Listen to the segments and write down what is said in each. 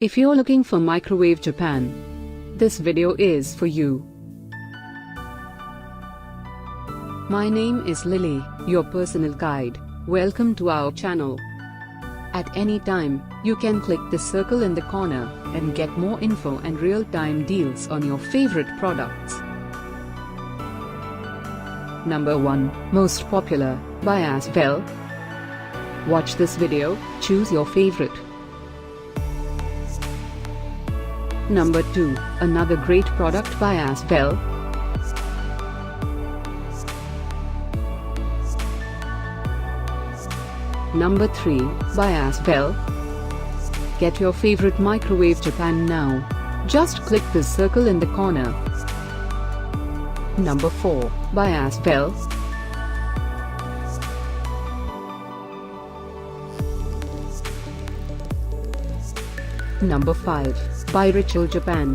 If you're looking for Microwave Japan, this video is for you. My name is Lily, your personal guide. Welcome to our channel. At any time, you can click the circle in the corner and get more info and real-time deals on your favorite products. Number 1, Most Popular, by Asvel. Watch this video, choose your favorite. Number 2, another great product by Asvel. Number 3, by Asvel. Get your favorite Microwave Japan now. Just click the circle in the corner. Number 4, by Asvel. Number 5, by Richell Japan.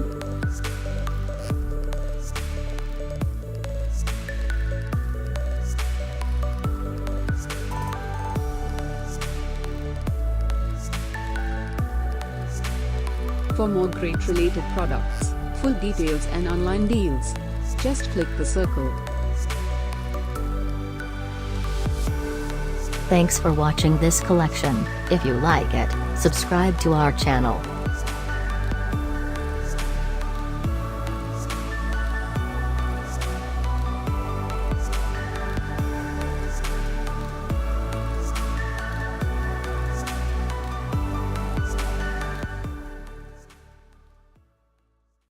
For more great related products, full details and online deals, just click the circle. Thanks for watching this collection. If you like it, subscribe to our channel.